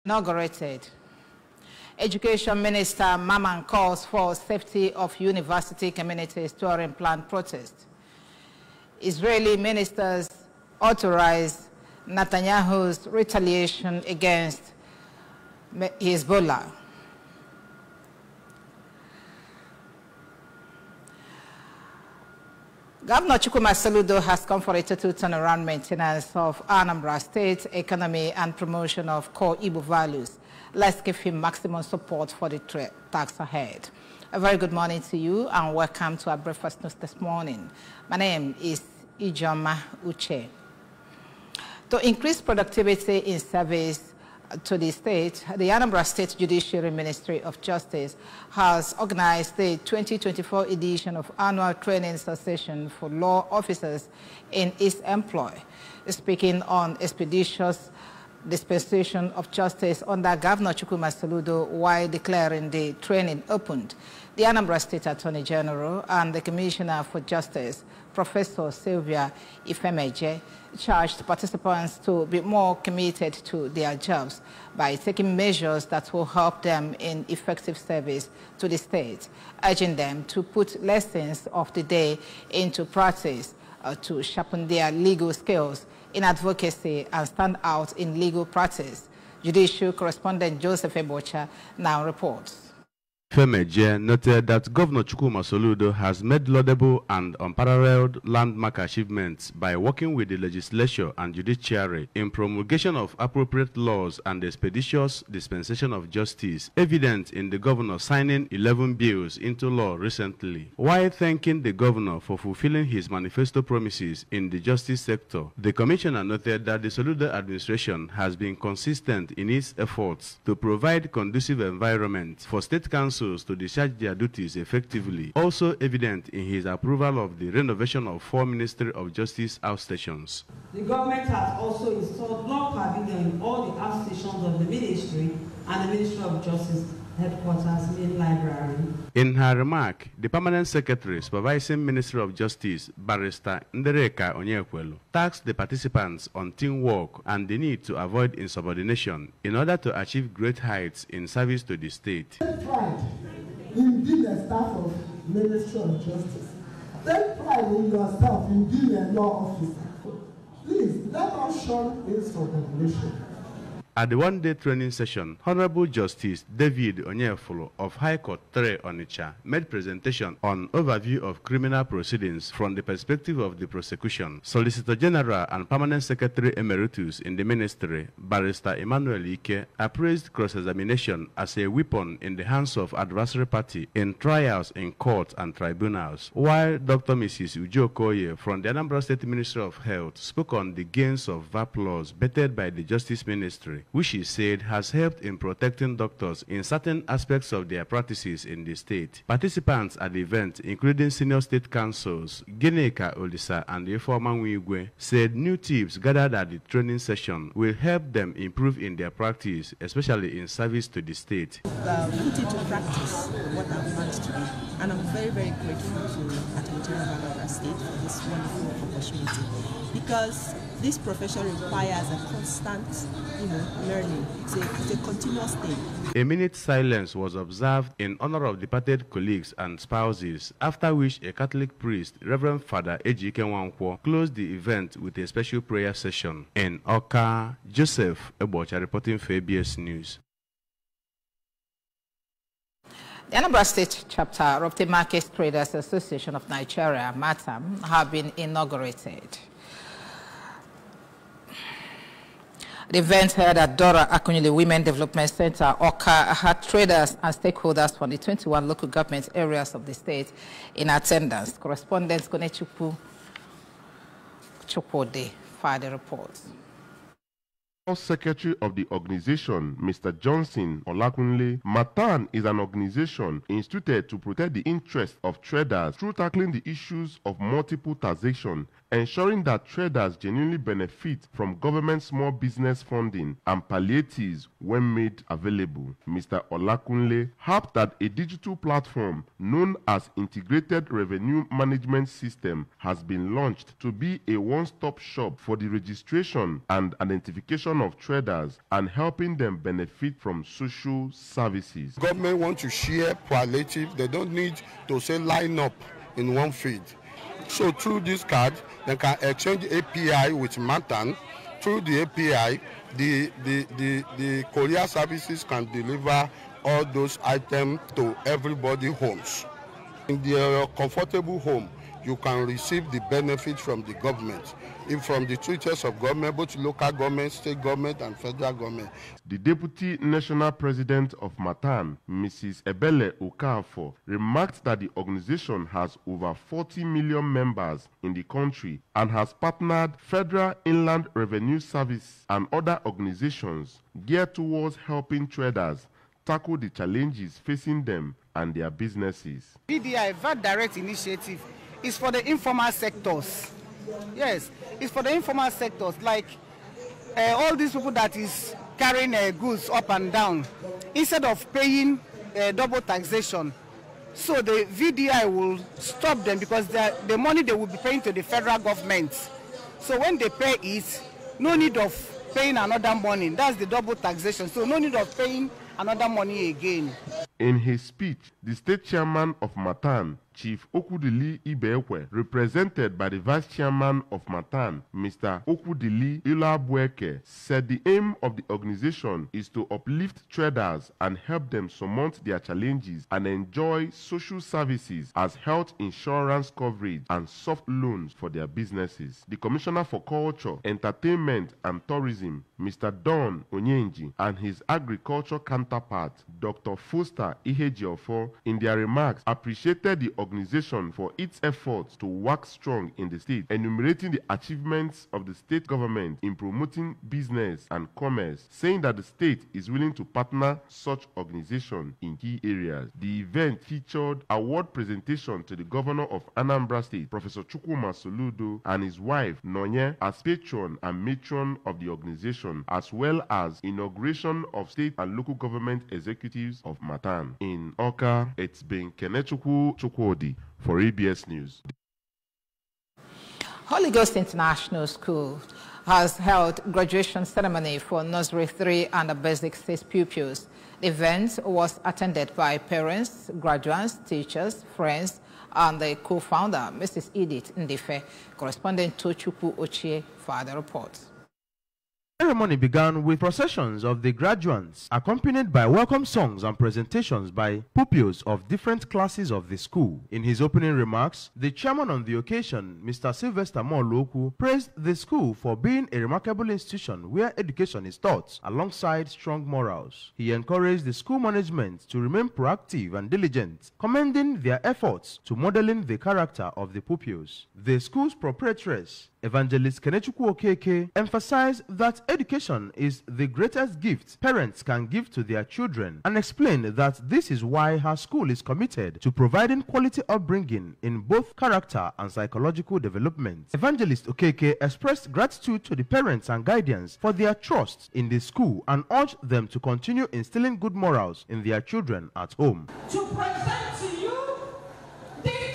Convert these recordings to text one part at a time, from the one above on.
Inaugurated. Education Minister Maman calls for safety of university communities during planned protest. Israeli ministers authorize Netanyahu's retaliation against Hezbollah. Governor Chukwuma Soludo has come for a total turnaround maintenance of Anambra State's economy and promotion of core Igbo values. Let's give him maximum support for the task ahead. A very good morning to you and welcome to our breakfast news this morning. My name is Ijoma Uche. To increase productivity in service to the state, the Anambra State Judiciary Ministry of Justice has organized the 2024 edition of Annual Training Session for Law Officers in its employ. Speaking on expeditious dispensation of justice under Governor Chukwuma Soludo while declaring the training opened, the Anambra State Attorney General and the Commissioner for Justice, Professor Sylvia Ifemeje, charged participants to be more committed to their jobs by taking measures that will help them in effective service to the state, urging them to put lessons of the day into practice to sharpen their legal skills in advocacy and stand out in legal practice. Judicial correspondent Joseph Ebocha now reports. Ifemeje noted that Governor Chukwuma Soludo has made laudable and unparalleled landmark achievements by working with the legislature and judiciary in promulgation of appropriate laws and expeditious dispensation of justice, evident in the governor signing 11 bills into law recently. While thanking the governor for fulfilling his manifesto promises in the justice sector, the commissioner noted that the Soludo administration has been consistent in its efforts to provide conducive environment for state councils to discharge their duties effectively, also evident in his approval of the renovation of 4 Ministry of Justice outstations. The government has also installed law pavilion in all the outstations of the ministry and the Ministry of Justice headquarters main library. In her remark, the Permanent Secretary supervising Ministry of Justice, Barrister Ndereka Onyekwelu, tasked the participants on teamwork and the need to avoid insubordination in order to achieve great heights in service to the state. Take pride in being a staff of Ministry of Justice. Take pride in yourself in being a law officer. Please, let us shun insubordination. At the one-day training session, Honorable Justice David Onyefolo of High Court 3 Onitsha made presentation on overview of criminal proceedings from the perspective of the prosecution. Solicitor General and Permanent Secretary Emeritus in the Ministry, Barrister Emmanuel Ike, appraised cross-examination as a weapon in the hands of adversary party in trials in courts and tribunals, while Dr. Mrs. Ujo Koye from the Anambra State Ministry of Health spoke on the gains of VAP laws bettered by the Justice Ministry, which he said has helped in protecting doctors in certain aspects of their practices in the state. Participants at the event, including senior state councils, Gineka Olisa and Ifeoma Nwigwe, said new tips gathered at the training session will help them improve in their practice, especially in service to the state. Put into practice what I've learned today, and I'm very, very grateful to Attorney General of Anambra State for this wonderful opportunity, because this profession requires a constant, learning. It's a continuous thing. A minute silence was observed in honor of departed colleagues and spouses, after which a Catholic priest, Reverend Father Ejike Nwankwo, closed the event with a special prayer session. In Oka, Joseph Ebocha reporting for ABS News. The Anambra State chapter of the Market Traders Association of Nigeria, MATAM, have been inaugurated. The event held at Dora Akunyili Women Development Center, Oka, had traders and stakeholders from the 21 local government areas of the state in attendance. Correspondent Konechukwu Chopode for the report. Secretary of the organization, Mr. Johnson Olakunle, MATAM is an organization instituted to protect the interests of traders through tackling the issues of multiple taxation, ensuring that traders genuinely benefit from government small business funding and palliatives when made available. Mr. Olakunle harped that a digital platform known as Integrated Revenue Management System has been launched to be a one-stop shop for the registration and identification protection of traders and helping them benefit from social services. Government want to share palliative. They don't need to say line up in one field. So through this card, they can exchange API with Matan. Through the API, the courier services can deliver all those items to everybody's homes. In their comfortable home, you can receive the benefit from the government, from the three tiers of government, both local government, state government, and federal government. The Deputy National President of Matan, Mrs. Ebele Okafor, remarked that the organization has over 40 million members in the country and has partnered Federal Inland Revenue Service and other organizations geared towards helping traders tackle the challenges facing them and their businesses. VDI, VAT Direct Initiative, is for the informal sectors. Yes, it's for the informal sectors, like all these people that is carrying goods up and down. Instead of paying double taxation, so the VDI will stop them because the money they will be paying to the federal government. So when they pay it, no need of paying another money. That's the double taxation. So no need of paying another money again. In his speech, the state chairman of Matan, Chief Okudili Ibekwe, represented by the vice chairman of Matan, Mr. Okudili Ilabueke, said the aim of the organization is to uplift traders and help them surmount their challenges and enjoy social services as health insurance coverage and soft loans for their businesses. The Commissioner for Culture, Entertainment and Tourism, Mr. Don Onyenji, and his agriculture counterpart, Dr. Foster Ihejiofo, in their remarks appreciated the organization for its efforts to work strong in the state, enumerating the achievements of the state government in promoting business and commerce, saying that the state is willing to partner such organizations in key areas. The event featured award presentation to the governor of Anambra State, Professor Chukwuma Soludo, and his wife, Nonye, as patron and matron of the organization, as well as inauguration of state and local government executives of Matan. In Oka, it's been Kenechukwu Chukwudi for ABS News. Holy Ghost International School has held graduation ceremony for Nursery 3 and the Basic 6 pupils. The event was attended by parents, graduates, teachers, friends, and the co-founder, Mrs. Edith Ndife. Correspondent Tochukwu Ochie for the report. The ceremony began with processions of the graduates, accompanied by welcome songs and presentations by pupils of different classes of the school. In his opening remarks, the chairman on the occasion, Mr. Sylvester Moloku, praised the school for being a remarkable institution where education is taught alongside strong morals. He encouraged the school management to remain proactive and diligent, commending their efforts to modeling the character of the pupils. The school's proprietress, Evangelist Kenechukwu Okeke, emphasized that education is the greatest gift parents can give to their children and explained that this is why her school is committed to providing quality upbringing in both character and psychological development. Evangelist Okeke expressed gratitude to the parents and guardians for their trust in the school and urged them to continue instilling good morals in their children at home. To present to you the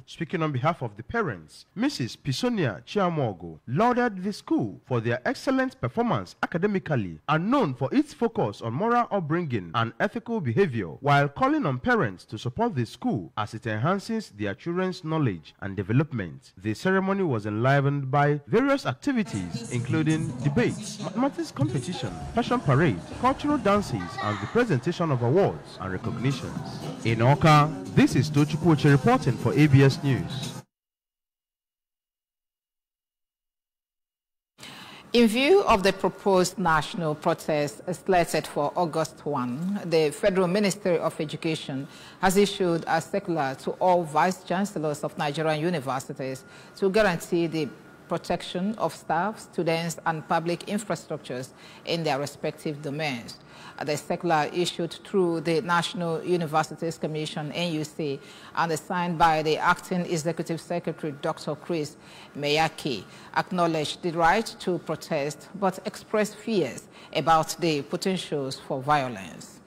Speaking on behalf of the parents, Mrs. Pisonia Chiamogo lauded the school for their excellent performance academically and known for its focus on moral upbringing and ethical behavior, while calling on parents to support the school as it enhances their children's knowledge and development. The ceremony was enlivened by various activities including debates, mathematics competition, fashion parade, cultural dances, and the presentation of awards and recognitions. In Oka, this is Tochukwu Ochie reporting for ABS News. In view of the proposed national protest slated for August 1, the Federal Ministry of Education has issued a circular to all vice chancellors of Nigerian universities to guarantee the protection of staff, students, and public infrastructures in their respective domains. The circular issued through the National Universities Commission, NUC, and signed by the Acting Executive Secretary, Dr. Chris Meyaki, acknowledged the right to protest, but expressed fears about the potentials for violence.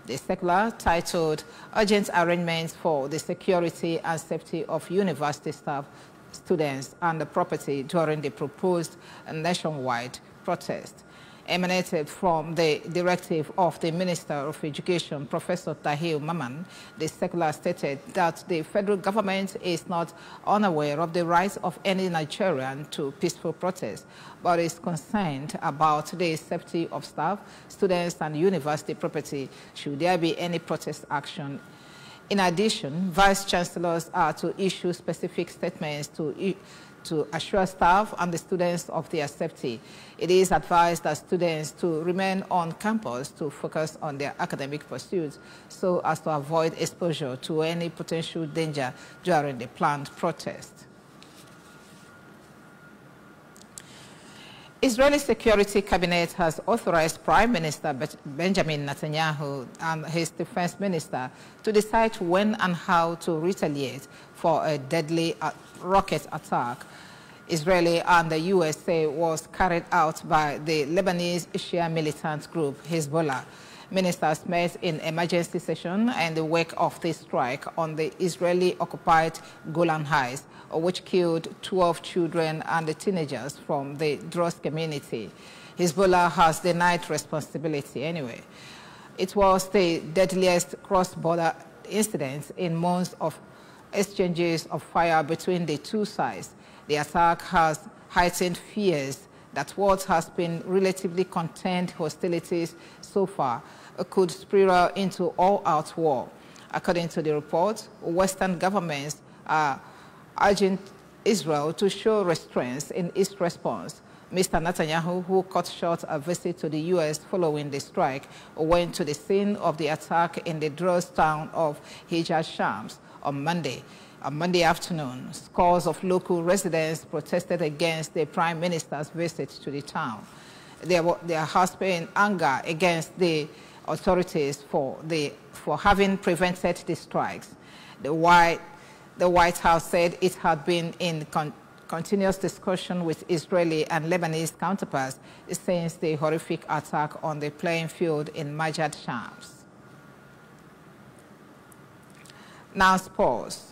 The circular, titled Urgent Arrangements for the Security and Safety of University Staff, Students, and the Property During the Proposed Nationwide Protest, emanated from the directive of the Minister of Education, Professor Tahir Maman. The circular stated that the federal government is not unaware of the rights of any Nigerian to peaceful protest, but is concerned about the safety of staff, students, and university property should there be any protest action. In addition, vice chancellors are to issue specific statements to assure staff and the students of their safety. It is advised that students to remain on campus to focus on their academic pursuits so as to avoid exposure to any potential danger during the planned protest. Israeli Security Cabinet has authorized Prime Minister Benjamin Netanyahu and his defense minister to decide when and how to retaliate for a deadly rocket attack Israeli and the USA was carried out by the Lebanese Shia militant group Hezbollah. Ministers met in emergency session in the wake of the strike on the Israeli-occupied Golan Heights, which killed 12 children and the teenagers from the Druze community. Hezbollah has denied responsibility anyway. It was the deadliest cross-border incident in months of exchanges of fire between the two sides. The attack has heightened fears that what has been relatively contained hostilities so far could spiral into all-out war. According to the report, Western governments are urging Israel to show restraints in its response. Mr. Netanyahu, who cut short a visit to the U.S. following the strike, went to the scene of the attack in the Druze town of Hijaz Shams on Monday. On Monday afternoon, scores of local residents protested against the Prime Minister's visit to the town. There has been anger against the authorities for having prevented the strikes. The White House said it had been in continuous discussion with Israeli and Lebanese counterparts since the horrific attack on the playing field in Majad Shams. Now sports.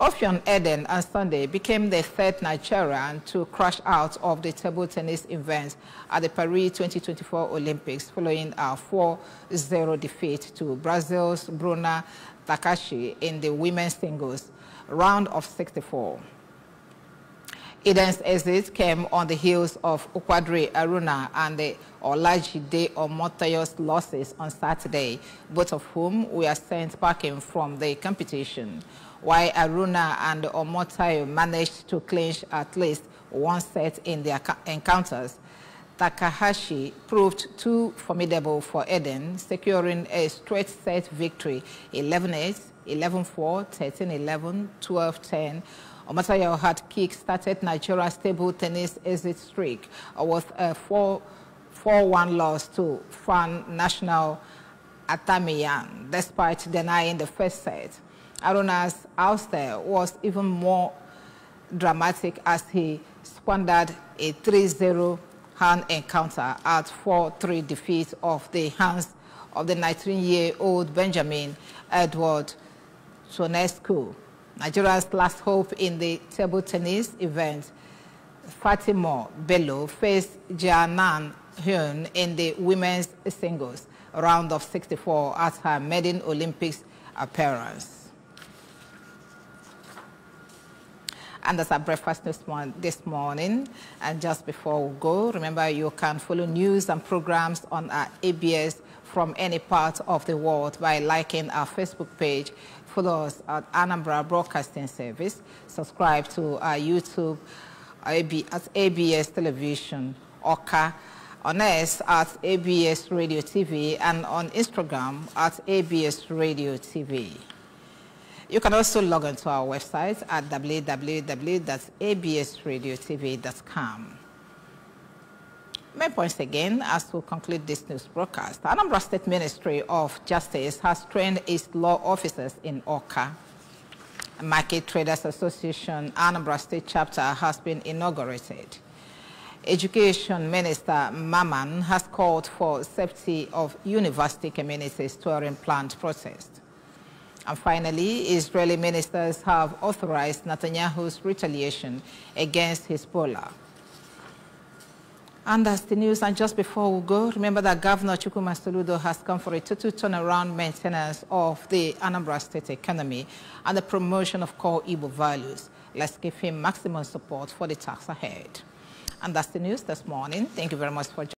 Ofion Eden on Sunday became the third Nigerian to crash out of the table tennis event at the Paris 2024 Olympics following a 4-0 defeat to Brazil's Bruna Takahashi in the women's singles round of 64. Eden's exit came on the heels of Ukwadri Aruna and the Olajide Omotayo's losses on Saturday, both of whom were sent packing from the competition. While Aruna and Omotayo managed to clinch at least one set in their encounters, Takahashi proved too formidable for Eden, securing a straight set victory 11-8, 11-4, 13-11, 12-10. Omotayo had kick-started Nigeria's table tennis exit streak with a 4-1 loss to Fan National Atamiyan, despite denying the first set. Aruna's ouster was even more dramatic as he squandered a 3-0 hand encounter at 4-3 defeat of the hands of the 19-year-old Benjamin Edward Sonescu. Nigeria's last hope in the table tennis event, Fatima Bello, faced Jianan Hyun in the women's singles round of 64 at her maiden Olympics appearance. And that's our breakfast this morning. And just before we go, remember you can follow news and programs on our ABS from any part of the world by liking our Facebook page. Follow us at Anambra Broadcasting Service. Subscribe to our YouTube at ABS Television, Oka, on us at ABS Radio TV, and on Instagram at ABS Radio TV. You can also log on to our website at www.absradiotv.com. Main points again as we conclude this news broadcast. Anambra State Ministry of Justice has trained its law officers in Awka. Market Traders Association Anambra State chapter has been inaugurated. Education Minister Maman has called for safety of university communities during planned protest. And finally, Israeli ministers have authorized Netanyahu's retaliation against Hezbollah. And that's the news. And just before we go, remember that Governor Chukwuma Soludo has come for a total turnaround maintenance of the Anambra State economy and the promotion of core Igbo values. Let's give him maximum support for the task ahead. And that's the news this morning. Thank you very much for joining.